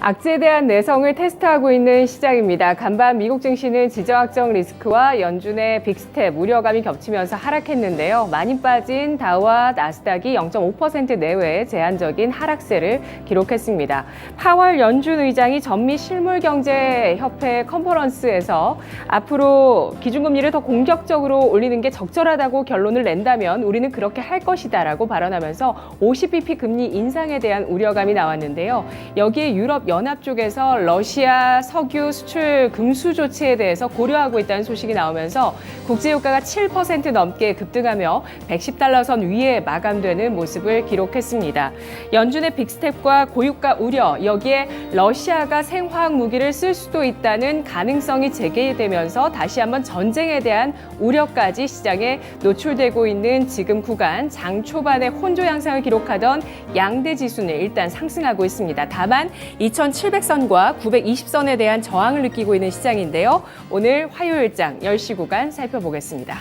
악재에 대한 내성을 테스트하고 있는 시장입니다. 간밤 미국 증시는 지정학적 리스크와 연준의 빅스텝 우려감이 겹치면서 하락했는데요. 많이 빠진 다우와 나스닥이 0.5% 내외의 제한적인 하락세를 기록했습니다. 파월 연준 의장이 전미 실물경제협회 컨퍼런스에서 앞으로 기준금리를 더 공격적으로 올리는 게 적절하다고 결론을 낸다면 우리는 그렇게 할 것이다라고 발언하면서 50bp 금리 인상에 대한 우려감이 나왔는데요. 여기에 유럽 연합 쪽에서 러시아 석유 수출 금수 조치에 대해서 고려하고 있다는 소식이 나오면서 국제유가가 7% 넘게 급등하며 110달러 선 위에 마감되는 모습을 기록했습니다. 연준의 빅스텝과 고유가 우려, 여기에 러시아가 생화학 무기를 쓸 수도 있다는 가능성이 제기되면서 다시 한번 전쟁에 대한 우려까지 시장에 노출되고 있는 지금 구간, 장 초반에 혼조 양상을 기록하던 양대 지수는 일단 상승하고 있습니다. 다만 2700선과 920선에 대한 저항을 느끼고 있는 시장인데요. 오늘 화요일장 10시 구간 살펴보겠습니다.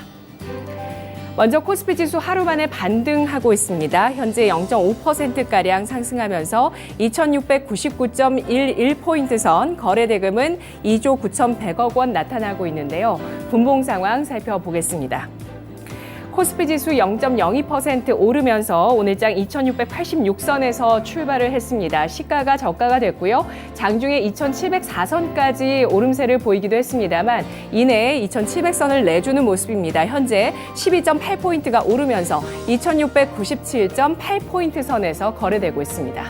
먼저 코스피 지수 하루 만에 반등하고 있습니다. 현재 0.5%가량 상승하면서 2699.11포인트 선, 거래 대금은 2조 9,100억 원 나타나고 있는데요. 분봉 상황 살펴보겠습니다. 코스피 지수 0.02% 오르면서 오늘장 2686선에서 출발을 했습니다. 시가가 저가가 됐고요. 장중에 2704선까지 오름세를 보이기도 했습니다만 이내에 2700선을 내주는 모습입니다. 현재 12.8포인트가 오르면서 2697.8포인트 선에서 거래되고 있습니다.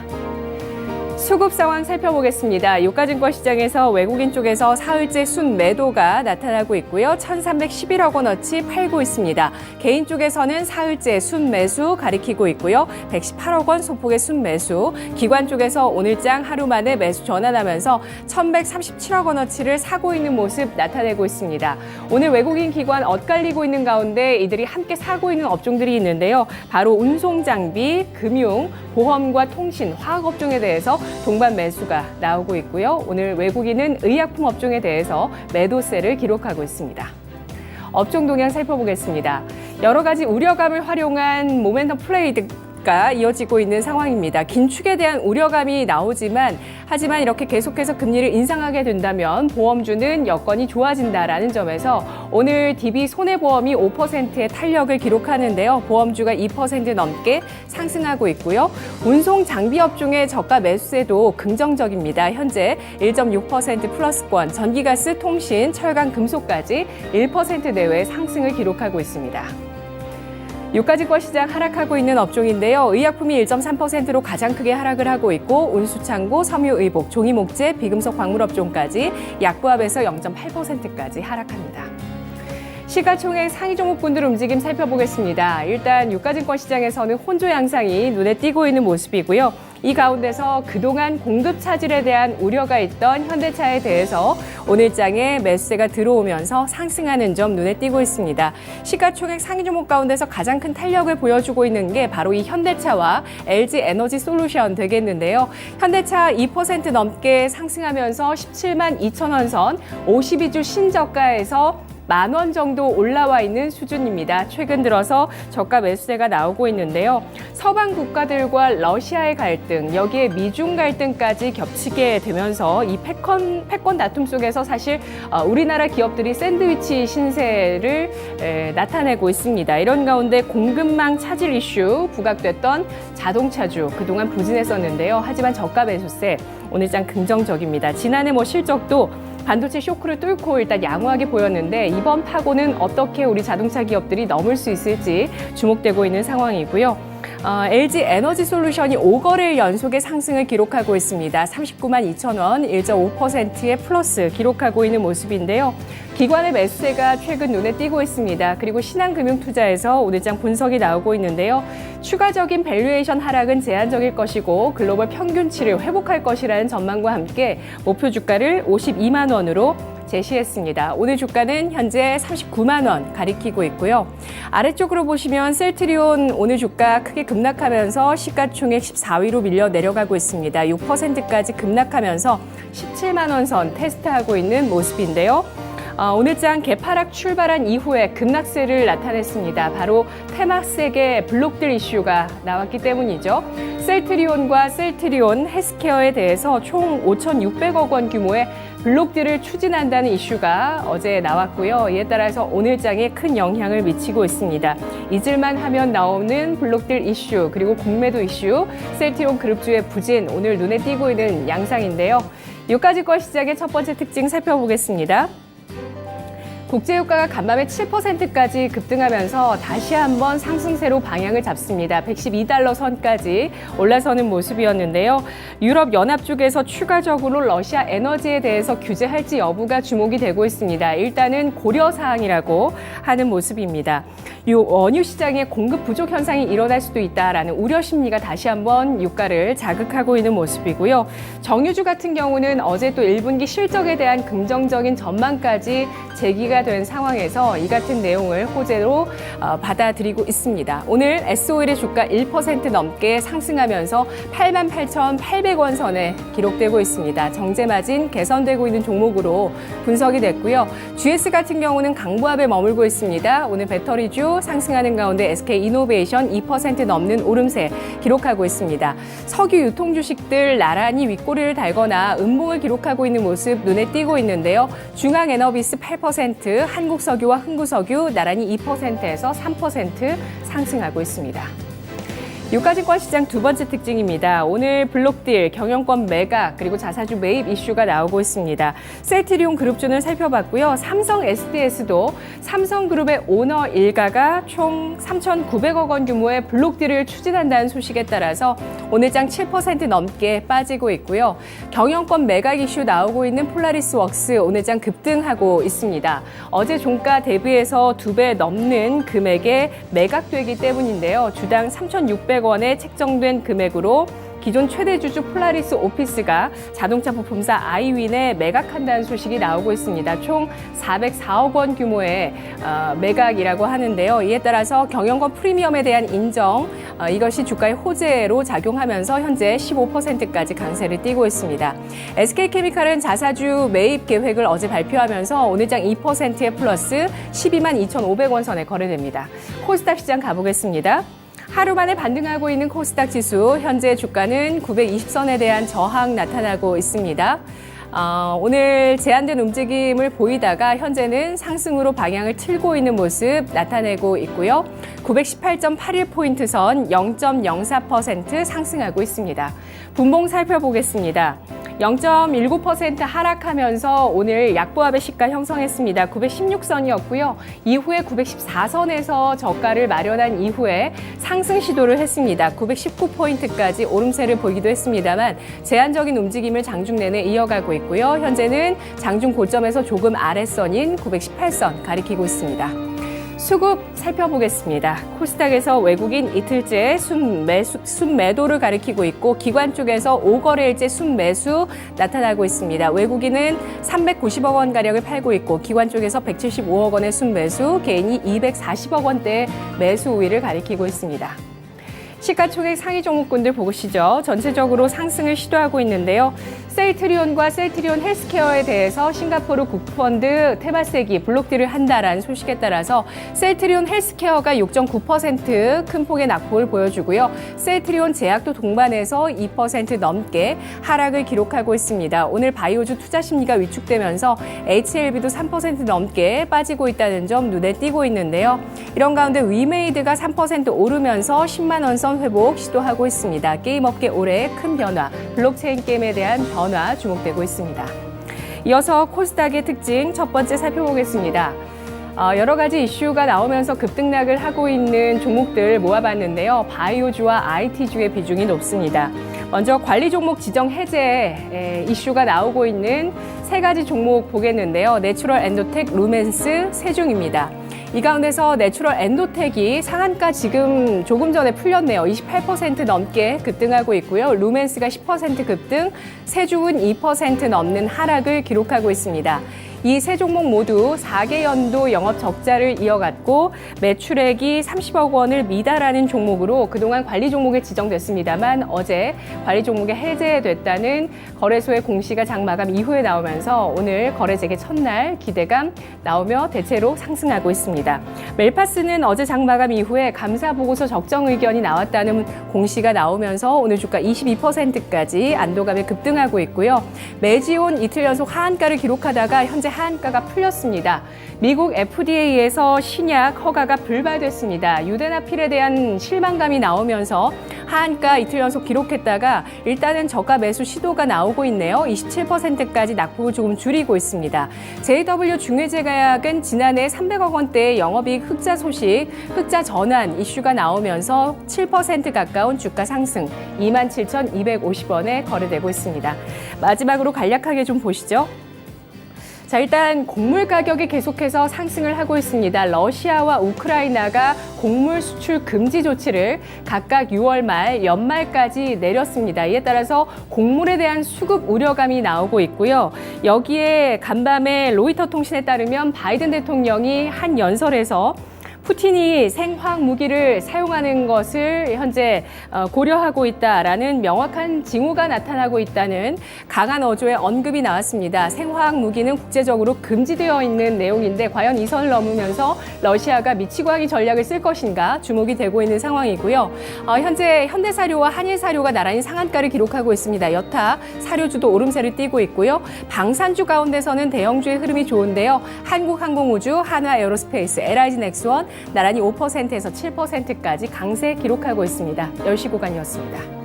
수급 상황 살펴보겠습니다. 유가증권 시장에서 외국인 쪽에서 사흘째 순매도가 나타나고 있고요. 1,311억 원어치 팔고 있습니다. 개인 쪽에서는 사흘째 순매수 가리키고 있고요. 118억 원 소폭의 순매수. 기관 쪽에서 오늘장 하루 만에 매수 전환하면서 1,137억 원어치를 사고 있는 모습 나타내고 있습니다. 오늘 외국인 기관 엇갈리고 있는 가운데 이들이 함께 사고 있는 업종들이 있는데요. 바로 운송장비, 금융, 보험과 통신, 화학업종에 대해서 동반 매수가 나오고 있고요. 오늘 외국인은 의약품 업종에 대해서 매도세를 기록하고 있습니다. 업종 동향 살펴보겠습니다. 여러 가지 우려감을 활용한 모멘텀 플레이가 이어지고 있는 상황입니다. 긴축에 대한 우려감이 나오지만 하지만 이렇게 계속해서 금리를 인상하게 된다면 보험주는 여건이 좋아진다라는 점에서 오늘 DB 손해보험이 5%의 탄력을 기록하는데요. 보험주가 2% 넘게 상승하고 있고요. 운송 장비 업종의 저가 매수세도 긍정적입니다. 현재 1.6% 플러스권, 전기가스, 통신, 철강, 금속까지 1% 내외의 상승을 기록하고 있습니다. 유가증권 시장 하락하고 있는 업종인데요. 의약품이 1.3%로 가장 크게 하락을 하고 있고 운수창고, 섬유의복, 종이목재, 비금속 광물업종까지 약부합에서 0.8%까지 하락합니다. 시가총액 상위 종목군들 움직임 살펴보겠습니다. 일단 유가증권 시장에서는 혼조 양상이 눈에 띄고 있는 모습이고요. 이 가운데서 그동안 공급 차질에 대한 우려가 있던 현대차에 대해서 오늘장에 매수세가 들어오면서 상승하는 점 눈에 띄고 있습니다. 시가총액 상위 종목 가운데서 가장 큰 탄력을 보여주고 있는 게 바로 이 현대차와 LG 에너지 솔루션 되겠는데요. 현대차 2% 넘게 상승하면서 17만 2천 원 선, 52주 신저가에서 10,000원 정도 올라와 있는 수준입니다. 최근 들어서 저가 매수세가 나오고 있는데요. 서방 국가들과 러시아의 갈등, 여기에 미중 갈등까지 겹치게 되면서 이 패권 다툼 속에서 사실 우리나라 기업들이 샌드위치 신세를 나타내고 있습니다. 이런 가운데 공급망 차질 이슈 부각됐던 자동차주 그동안 부진했었는데요. 하지만 저가 매수세 오늘장 긍정적입니다. 지난해 실적도 반도체 쇼크를 뚫고 일단 양호하게 보였는데 이번 파고는 어떻게 우리 자동차 기업들이 넘을 수 있을지 주목되고 있는 상황이고요. LG 에너지 솔루션이 5거래일 연속의 상승을 기록하고 있습니다. 39만 2천 원, 1.5%의 플러스 기록하고 있는 모습인데요. 기관의 매수세가 최근 눈에 띄고 있습니다. 그리고 신한금융투자에서 오늘장 분석이 나오고 있는데요. 추가적인 밸류에이션 하락은 제한적일 것이고 글로벌 평균치를 회복할 것이라는 전망과 함께 목표 주가를 52만 원으로 제시했습니다. 오늘 주가는 현재 39만 원 가리키고 있고요. 아래쪽으로 보시면 셀트리온 오늘 주가 크게 급락하면서 시가총액 14위로 밀려 내려가고 있습니다. 6%까지 급락하면서 17만 원 선 테스트하고 있는 모습인데요. 오늘장 개파락 출발한 이후에 급락세를 나타냈습니다. 바로 테마색의 블록딜 이슈가 나왔기 때문이죠. 셀트리온과 셀트리온 헬스케어에 대해서 총 5,600억 원 규모의 블록딜을 추진한다는 이슈가 어제 나왔고요. 이에 따라서 오늘장에 큰 영향을 미치고 있습니다. 잊을만 하면 나오는 블록딜 이슈 그리고 공매도 이슈, 셀트리온 그룹주의 부진 오늘 눈에 띄고 있는 양상인데요. 유가증권 시장의 첫 번째 특징 살펴보겠습니다. 국제유가가 간밤에 7%까지 급등하면서 다시 한번 상승세로 방향을 잡습니다. 112달러 선까지 올라서는 모습이었는데요. 유럽연합 쪽에서 추가적으로 러시아 에너지에 대해서 규제할지 여부가 주목이 되고 있습니다. 일단은 고려사항이라고 하는 모습입니다. 원유 시장에 공급 부족 현상이 일어날 수도 있다라는 우려 심리가 다시 한번 유가를 자극하고 있는 모습이고요. 정유주 같은 경우는 어제 또 1분기 실적에 대한 긍정적인 전망까지 제기가 된 상황에서 이 같은 내용을 호재로 받아들이고 있습니다. 오늘 S오일의 주가 1% 넘게 상승하면서 88,800원 선에 기록되고 있습니다. 정제마진 개선되고 있는 종목으로 분석이 됐고요. GS 같은 경우는 강보합에 머물고 있습니다. 오늘 배터리주 상승하는 가운데 SK이노베이션 2% 넘는 오름세 기록하고 있습니다. 석유 유통 주식들 나란히 윗꼬리를 달거나 음봉을 기록하고 있는 모습 눈에 띄고 있는데요. 중앙에너비스 8%, 한국석유와 흥구석유 나란히 2%에서 3% 상승하고 있습니다. 유가증권 시장 두 번째 특징입니다. 오늘 블록딜, 경영권 매각, 그리고 자사주 매입 이슈가 나오고 있습니다. 셀트리온 그룹주는 살펴봤고요. 삼성 SDS도 삼성그룹의 오너 일가가 총 3,900억 원 규모의 블록딜을 추진한다는 소식에 따라서 오늘장 7% 넘게 빠지고 있고요. 경영권 매각 이슈 나오고 있는 폴라리스웍스 오늘장 급등하고 있습니다. 어제 종가 대비해서 2배 넘는 금액에 매각되기 때문인데요. 주당 3,600원에 책정된 금액으로 기존 최대 주주 폴라리스 오피스가 자동차 부품사 아이윈에 매각한다는 소식이 나오고 있습니다. 총 404억 원 규모의 매각이라고 하는데요. 이에 따라서 경영권 프리미엄에 대한 인정, 이것이 주가의 호재로 작용하면서 현재 15%까지 강세를 띠고 있습니다. SK케미칼은 자사주 매입 계획을 어제 발표하면서 오늘장 2%의 플러스 12만 2,500원 선에 거래됩니다. 코스닥 시장 가보겠습니다. 하루 만에 반등하고 있는 코스닥 지수, 현재 주가는 920선에 대한 저항 나타나고 있습니다. 오늘 제한된 움직임을 보이다가 현재는 상승으로 방향을 틀고 있는 모습 나타내고 있고요. 918.81포인트 선 0.04% 상승하고 있습니다. 분봉 살펴보겠습니다. 0.19% 하락하면서 오늘 약보합의 시가 형성했습니다. 916선이었고요. 이후에 914선에서 저가를 마련한 이후에 상승 시도를 했습니다. 919포인트까지 오름세를 보이기도 했습니다만 제한적인 움직임을 장중 내내 이어가고 있고요. 현재는 장중 고점에서 조금 아래선인 918선 가리키고 있습니다. 수급 살펴보겠습니다. 코스닥에서 외국인 이틀째 순매도를 가리키고 있고 기관 쪽에서 5거래일째 순매수 나타나고 있습니다. 외국인은 390억 원가량을 팔고 있고 기관 쪽에서 175억 원의 순매수, 개인이 240억 원대의 매수 우위를 가리키고 있습니다. 시가총액 상위 종목군들 보시죠. 전체적으로 상승을 시도하고 있는데요. 셀트리온과 셀트리온 헬스케어에 대해서 싱가포르 국부펀드 테마세기 블록딜을 한다라는 소식에 따라서 셀트리온 헬스케어가 6.9% 큰 폭의 낙폭을 보여주고요. 셀트리온 제약도 동반해서 2% 넘게 하락을 기록하고 있습니다. 오늘 바이오주 투자 심리가 위축되면서 HLB도 3% 넘게 빠지고 있다는 점 눈에 띄고 있는데요. 이런 가운데 위메이드가 3% 오르면서 10만 원 선 회복 시도하고 있습니다. 게임업계 올해 큰 변화, 블록체인 게임에 대한 변화 주목되고 있습니다. 이어서 코스닥의 특징 첫 번째 살펴보겠습니다. 여러 가지 이슈가 나오면서 급등락을 하고 있는 종목들 모아봤는데요. 바이오주와 IT주의 비중이 높습니다. 먼저 관리 종목 지정 해제 이슈가 나오고 있는 세 가지 종목 보겠는데요. 내추럴 엔도텍, 루멘스, 세중입니다. 이 가운데서 내추럴 엔도텍이 상한가 지금 조금 전에 풀렸네요. 28% 넘게 급등하고 있고요. 루멘스가 10% 급등, 세중은 2% 넘는 하락을 기록하고 있습니다. 이 세 종목 모두 4개 연도 영업 적자를 이어갔고 매출액이 30억 원을 미달하는 종목으로 그동안 관리 종목에 지정됐습니다만 어제 관리 종목에 해제됐다는 거래소의 공시가 장마감 이후에 나오면서 오늘 거래 재개 첫날 기대감 나오며 대체로 상승하고 있습니다. 멜파스는 어제 장마감 이후에 감사 보고서 적정 의견이 나왔다는 공시가 나오면서 오늘 주가 22%까지 안도감에 급등하고 있고요. 메지온 이틀 연속 하한가를 기록하다가 현재 하한가가 풀렸습니다. 미국 FDA에서 신약 허가가 불발됐습니다. 유데나필에 대한 실망감이 나오면서 하한가 이틀 연속 기록했다가 일단은 저가 매수 시도가 나오고 있네요. 27%까지 낙폭을 조금 줄이고 있습니다. JW 중해제약은 지난해 300억 원대의 영업이익 흑자 소식, 흑자 전환 이슈가 나오면서 7% 가까운 주가 상승, 27,250원에 거래되고 있습니다. 마지막으로 간략하게 좀 보시죠. 자, 일단 곡물 가격이 계속해서 상승을 하고 있습니다. 러시아와 우크라이나가 곡물 수출 금지 조치를 각각 6월 말, 연말까지 내렸습니다. 이에 따라서 곡물에 대한 수급 우려감이 나오고 있고요. 여기에 간밤에 로이터 통신에 따르면 바이든 대통령이 한 연설에서 푸틴이 생화학 무기를 사용하는 것을 현재 고려하고 있다라는 명확한 징후가 나타나고 있다는 강한 어조의 언급이 나왔습니다. 생화학 무기는 국제적으로 금지되어 있는 내용인데 과연 이 선을 넘으면서 러시아가 미치광이 전략을 쓸 것인가 주목이 되고 있는 상황이고요. 현재 현대사료와 한일사료가 나란히 상한가를 기록하고 있습니다. 여타 사료주도 오름세를 띠고 있고요. 방산주 가운데서는 대형주의 흐름이 좋은데요. 한국항공우주, 한화에어로스페이스, LIG넥스원 나란히 5%에서 7%까지 강세 기록하고 있습니다. 10시 구간이었습니다.